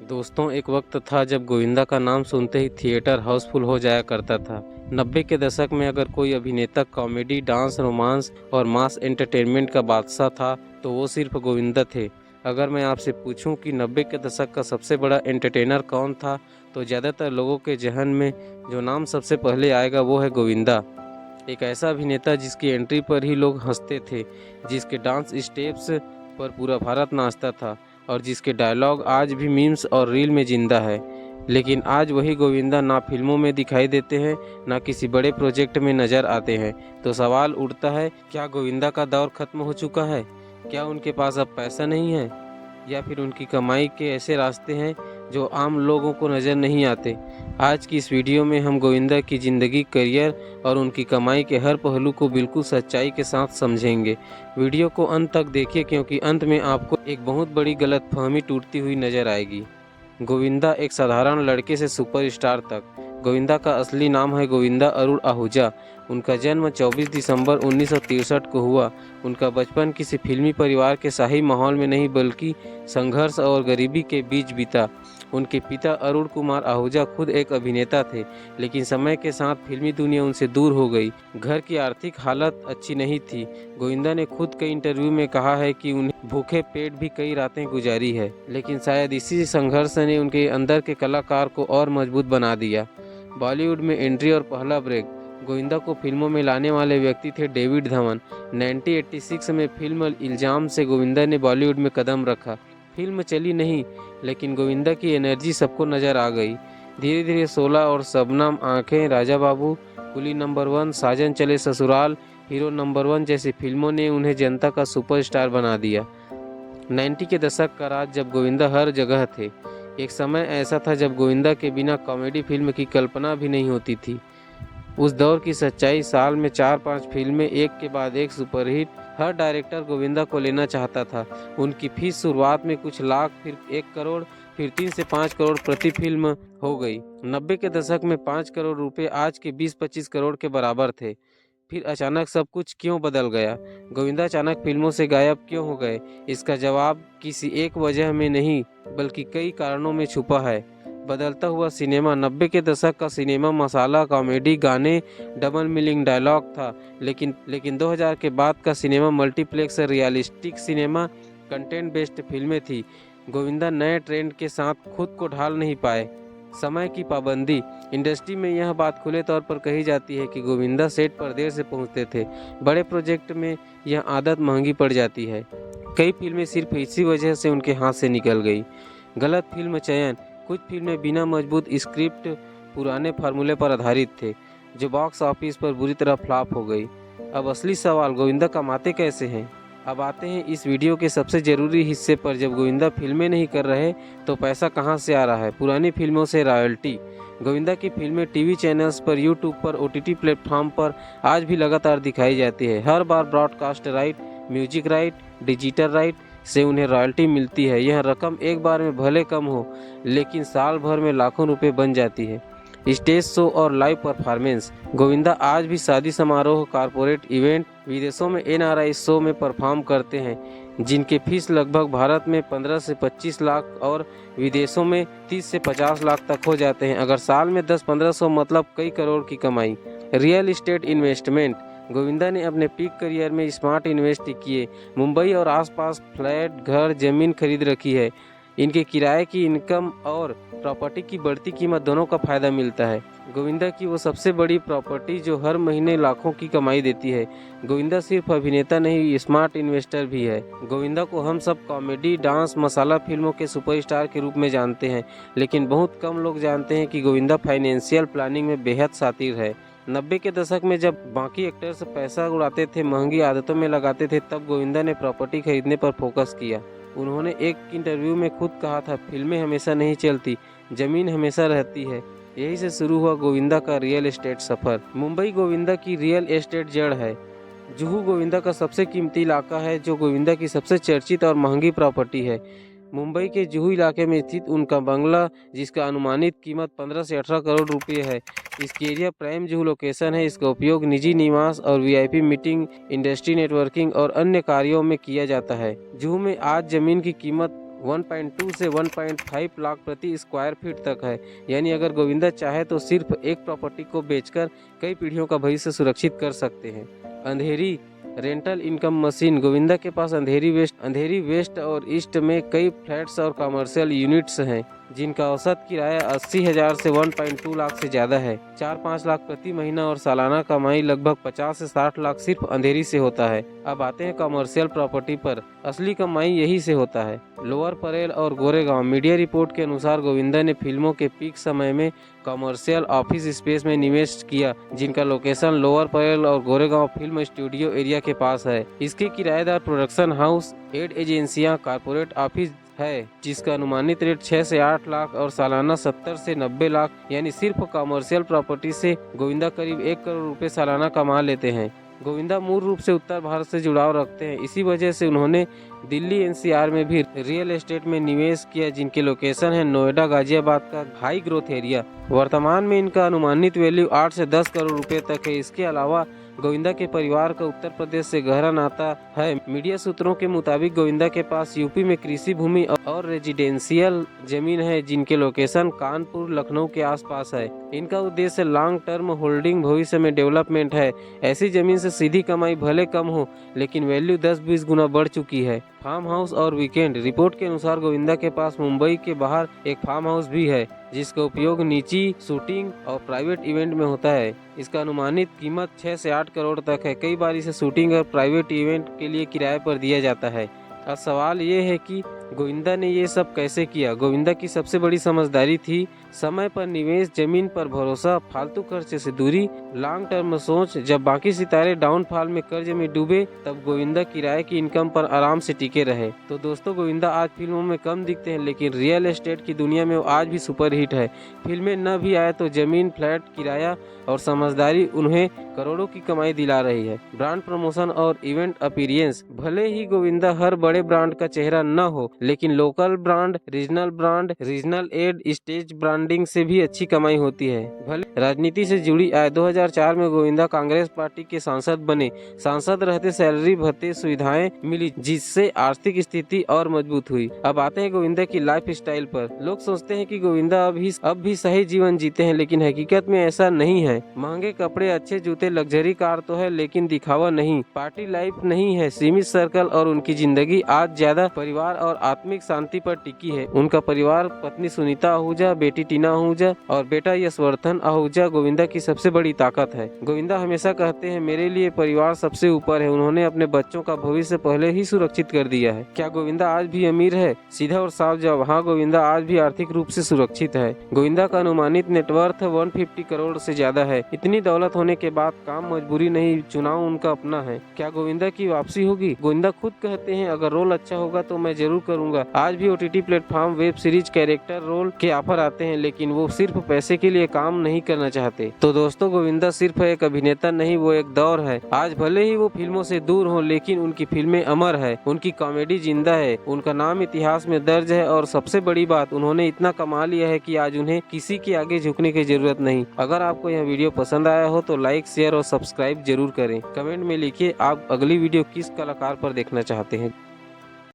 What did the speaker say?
दोस्तों, एक वक्त था जब गोविंदा का नाम सुनते ही थिएटर हाउसफुल हो जाया करता था। 90 के दशक में अगर कोई अभिनेता कॉमेडी, डांस, रोमांस और मास एंटरटेनमेंट का बादशाह था तो वो सिर्फ गोविंदा थे। अगर मैं आपसे पूछूं कि 90 के दशक का सबसे बड़ा एंटरटेनर कौन था, तो ज़्यादातर लोगों के जहन में जो नाम सबसे पहले आएगा वो है गोविंदा। एक ऐसा अभिनेता जिसकी एंट्री पर ही लोग हंसते थे, जिसके डांस स्टेप्स पर पूरा भारत नाचता था और जिसके डायलॉग आज भी मीम्स और रील में जिंदा है। लेकिन आज वही गोविंदा ना फिल्मों में दिखाई देते हैं, ना किसी बड़े प्रोजेक्ट में नजर आते हैं। तो सवाल उठता है, क्या गोविंदा का दौर खत्म हो चुका है? क्या उनके पास अब पैसा नहीं है, या फिर उनकी कमाई के ऐसे रास्ते हैं जो आम लोगों को नज़र नहीं आते? आज की इस वीडियो में हम गोविंदा की ज़िंदगी, करियर और उनकी कमाई के हर पहलू को बिल्कुल सच्चाई के साथ समझेंगे। वीडियो को अंत तक देखिए, क्योंकि अंत में आपको एक बहुत बड़ी गलतफहमी टूटती हुई नजर आएगी। गोविंदा एक साधारण लड़के से सुपरस्टार तक। गोविंदा का असली नाम है गोविंदा अरुण आहूजा। उनका जन्म 24 दिसंबर 1963 को हुआ। उनका बचपन किसी फिल्मी परिवार के शाही माहौल में नहीं, बल्कि संघर्ष और गरीबी के बीच बीता। उनके पिता अरुण कुमार आहूजा खुद एक अभिनेता थे, लेकिन समय के साथ फिल्मी दुनिया उनसे दूर हो गई। घर की आर्थिक हालत अच्छी नहीं थी। गोविंदा ने खुद कई इंटरव्यू में कहा है कि उन्हें भूखे पेट भी कई रातें गुजारी है, लेकिन शायद इसी संघर्ष ने उनके अंदर के कलाकार को और मजबूत बना दिया। बॉलीवुड में एंट्री और पहला ब्रेक। गोविंदा को फिल्मों में लाने वाले व्यक्ति थे डेविड धवन। 1986 में फिल्म इल्जाम से गोविंदा ने बॉलीवुड में कदम रखा। फिल्म चली नहीं, लेकिन गोविंदा की एनर्जी सबको नजर आ गई। धीरे धीरे 16 और शबनम आंखें, राजा बाबू, कुली नंबर 1, साजन चले ससुराल, हीरो नंबर 1 जैसी फिल्मों ने उन्हें जनता का सुपरस्टार बना दिया। 90 के दशक का राज, जब गोविंदा हर जगह थे। एक समय ऐसा था जब गोविंदा के बिना कॉमेडी फिल्म की कल्पना भी नहीं होती थी। उस दौर की सच्चाई, साल में 4-5 फिल्में एक के बाद एक सुपरहिट। हर डायरेक्टर गोविंदा को लेना चाहता था। उनकी फीस शुरुआत में कुछ लाख, फिर 1 करोड़, फिर 3 से 5 करोड़ प्रति फिल्म हो गई। 90 के दशक में 5 करोड़ रुपए आज के 20-25 करोड़ के बराबर थे। फिर अचानक सब कुछ क्यों बदल गया? गोविंदा अचानक फिल्मों से गायब क्यों हो गए? इसका जवाब किसी एक वजह में नहीं, बल्कि कई कारणों में छुपा है। बदलता हुआ सिनेमा। 90 के दशक का सिनेमा मसाला, कॉमेडी, गाने, डबल मीनिंग डायलॉग था। लेकिन 2000 के बाद का cinema multiplex, realistic cinema, content based फिल्में थी। गोविंदा नए ट्रेंड के साथ खुद को ढाल नहीं पाए। समय की पाबंदी। इंडस्ट्री में यह बात खुले तौर पर कही जाती है कि गोविंदा सेट पर देर से पहुंचते थे। बड़े प्रोजेक्ट में यह आदत महंगी पड़ जाती है। कई फिल्में सिर्फ इसी वजह से उनके हाथ से निकल गई। गलत फिल्म चयन। कुछ फिल्में बिना मजबूत स्क्रिप्ट, पुराने फार्मूले पर आधारित थे, जो बॉक्स ऑफिस पर बुरी तरह फ्लॉप हो गई। अब असली सवाल, गोविंदा कमाते कैसे हैं? अब आते हैं इस वीडियो के सबसे ज़रूरी हिस्से पर। जब गोविंदा फिल्में नहीं कर रहे तो पैसा कहां से आ रहा है? पुरानी फिल्मों से रॉयल्टी। गोविंदा की फिल्में टीवी चैनल्स पर, यूट्यूब पर, ओटीटी प्लेटफॉर्म पर आज भी लगातार दिखाई जाती है। हर बार broadcast right, music right, digital right से उन्हें रॉयल्टी मिलती है। यह रकम एक बार में भले कम हो, लेकिन साल भर में लाखों रुपए बन जाती है। स्टेज शो और लाइव परफॉर्मेंस। गोविंदा आज भी शादी समारोह, कारपोरेट इवेंट, विदेशों में एनआरआई शो में परफॉर्म करते हैं, जिनके फीस लगभग भारत में 15 से 25 लाख और विदेशों में 30 से 50 लाख तक हो जाते हैं। अगर साल में 10-1500, मतलब कई करोड़ की कमाई। Real estate investment. गोविंदा ने अपने पीक करियर में स्मार्ट इन्वेस्ट किए। मुंबई और आसपास फ्लैट, घर, जमीन खरीद रखी है। इनके किराए की इनकम और प्रॉपर्टी की बढ़ती कीमत, दोनों का फायदा मिलता है। गोविंदा की वो सबसे बड़ी प्रॉपर्टी जो हर महीने लाखों की कमाई देती है। गोविंदा सिर्फ अभिनेता नहीं, स्मार्ट इन्वेस्टर भी है। गोविंदा को हम सब कॉमेडी, डांस, मसाला फिल्मों के सुपरस्टार के रूप में जानते हैं, लेकिन बहुत कम लोग जानते हैं कि गोविंदा फाइनेंशियल प्लानिंग में बेहद शातिर है। 90 के दशक में जब बाकी एक्टर्स पैसा उड़ाते थे, महंगी आदतों में लगाते थे, तब गोविंदा ने प्रॉपर्टी खरीदने पर फोकस किया। उन्होंने एक इंटरव्यू में खुद कहा था, फिल्में हमेशा नहीं चलती, जमीन हमेशा रहती है। यही से शुरू हुआ गोविंदा का रियल एस्टेट सफर। मुंबई गोविंदा की रियल एस्टेट जड़ है। जुहू गोविंदा का सबसे कीमती इलाका है, जो गोविंदा की सबसे चर्चित और महंगी प्रॉपर्टी है। मुंबई के जुहू इलाके में स्थित उनका बंगला, जिसका अनुमानित कीमत 15 से 18 करोड़ रुपए है। इसकी एरिया प्राइम जुहू लोकेशन है। इसका उपयोग निजी निवास और वीआईपी मीटिंग, इंडस्ट्री नेटवर्किंग और अन्य कार्यों में किया जाता है। जुहू में आज जमीन की कीमत 1.2 से 1.5 लाख प्रति स्क्वायर फीट तक है। यानी अगर गोविंदा चाहे तो सिर्फ एक प्रॉपर्टी को बेचकर कई पीढ़ियों का भविष्य सुरक्षित कर सकते हैं। अंधेरी रेंटल इनकम मशीन। गोविंदा के पास अंधेरी वेस्ट और ईस्ट में कई फ्लैट्स और कमर्शियल यूनिट्स हैं जिनका औसत किराया 80,000 से 1.2 लाख से ज़्यादा है। 4-5 लाख प्रति महीना और सालाना कमाई लगभग 50 से 60 लाख सिर्फ अंधेरी से होता है। अब आते हैं कमर्शियल प्रॉपर्टी पर। असली कमाई यही से होता है। लोअर परेल और गोरेगांव। मीडिया रिपोर्ट के अनुसार गोविंदा ने फिल्मों के पीक समय में कमर्शियल ऑफिस स्पेस में निवेश किया जिनका लोकेशन लोअर परेल और गोरेगांव फिल्म स्टूडियो एरिया के पास है। इसके किराएदार प्रोडक्शन हाउस, एड एजेंसियां, कारपोरेट ऑफिस है जिसका अनुमानित रेट 6 से 8 लाख और सालाना 70 से 90 लाख यानी सिर्फ कमर्शियल प्रॉपर्टी से गोविंदा करीब 1 करोड़ रुपए सालाना कमा लेते हैं। गोविंदा मूल रूप से उत्तर भारत से जुड़ाव रखते हैं। इसी वजह से उन्होंने दिल्ली एनसीआर में भी रियल एस्टेट में निवेश किया जिनके लोकेशन है नोएडा, गाजियाबाद का हाई ग्रोथ एरिया। वर्तमान में इनका अनुमानित वैल्यू 8 से 10 करोड़ रुपए तक है। इसके अलावा गोविंदा के परिवार का उत्तर प्रदेश से गहरा नाता है। मीडिया सूत्रों के मुताबिक गोविंदा के पास यूपी में कृषि भूमि और रेजिडेंशियल जमीन है जिनके लोकेशन कानपुर, लखनऊ के आसपास है। इनका उद्देश्य लॉन्ग टर्म होल्डिंग, भविष्य में डेवलपमेंट है। ऐसी जमीन से सीधी कमाई भले कम हो लेकिन वैल्यू 10-20 गुना बढ़ चुकी है। फार्म हाउस और वीकेंड। रिपोर्ट के अनुसार गोविंदा के पास मुंबई के बाहर एक फार्म हाउस भी है जिसका उपयोग निजी शूटिंग और प्राइवेट इवेंट में होता है। इसका अनुमानित कीमत 6 से 8 करोड़ तक है। कई बार इसे शूटिंग और प्राइवेट इवेंट के लिए किराए पर दिया जाता है। अब सवाल ये है कि गोविंदा ने ये सब कैसे किया। गोविंदा की सबसे बड़ी समझदारी थी समय पर निवेश, जमीन पर भरोसा, फालतू खर्चे से दूरी, लॉन्ग टर्म सोच। जब बाकी सितारे डाउनफॉल में कर्ज में डूबे तब गोविंदा किराए की इनकम पर आराम से टिके रहे। तो दोस्तों, गोविंदा आज फिल्मों में कम दिखते हैं लेकिन रियल एस्टेट की दुनिया में वो आज भी सुपर हिट है। फिल्में न भी आए तो जमीन, फ्लैट, किराया और समझदारी उन्हें करोड़ों की कमाई दिला रही है। ब्रांड प्रमोशन और इवेंट अपीयरेंस। भले ही गोविंदा हर बड़े ब्रांड का चेहरा न हो लेकिन local brand, regional ad, stage branding से भी अच्छी कमाई होती है। भले राजनीति से जुड़ी आय। 2004 में गोविंदा कांग्रेस पार्टी के सांसद बने। सांसद रहते सैलरी, भत्ते, सुविधाएं मिली जिससे आर्थिक स्थिति और मजबूत हुई। अब आते हैं गोविंदा की लाइफ स्टाइल पर। लोग सोचते हैं कि गोविंदा अब भी सही जीवन जीते हैं लेकिन हकीकत में ऐसा नहीं है। महंगे कपड़े, अच्छे जूते, लग्जरी कार तो है लेकिन दिखावा नहीं, पार्टी लाइफ नहीं है। सीमित सर्कल और उनकी जिंदगी आज ज्यादा परिवार और आत्मिक शांति पर टिकी है। उनका परिवार पत्नी सुनीता आहूजा, बेटी टीना आहूजा और बेटा यशवर्धन आहूजा गोविंदा की सबसे बड़ी ताकत है। गोविंदा हमेशा कहते हैं मेरे लिए परिवार सबसे ऊपर है। उन्होंने अपने बच्चों का भविष्य पहले ही सुरक्षित कर दिया है। क्या गोविंदा आज भी अमीर है? सीधा और साफ जवाब, हाँ, गोविंदा आज भी आर्थिक रूप से सुरक्षित है। गोविंदा का अनुमानित नेटवर्थ 150 करोड़ से ज्यादा है। इतनी दौलत होने के बाद काम मजबूरी नहीं, चुनाव उनका अपना है। क्या गोविंदा की वापसी होगी? गोविंदा खुद कहते हैं अगर रोल अच्छा होगा तो मैं जरूर करूंगा। आज भी OTT platform, web series, character role के ऑफर आते हैं लेकिन वो सिर्फ पैसे के लिए काम नहीं करना चाहते। तो दोस्तों, गोविंदा सिर्फ एक अभिनेता नहीं, वो एक दौर है। आज भले ही वो फिल्मों से दूर हो लेकिन उनकी फिल्में अमर है, उनकी कॉमेडी जिंदा है, उनका नाम इतिहास में दर्ज है और सबसे बड़ी बात, उन्होंने इतना कमा लिया है कि आज उन्हें किसी के आगे झुकने की जरूरत नहीं। अगर आपको यह वीडियो पसंद आया हो तो लाइक, शेयर और सब्सक्राइब जरूर करें। कमेंट में लिखिए आप अगली वीडियो किस कलाकार पर देखना चाहते हैं।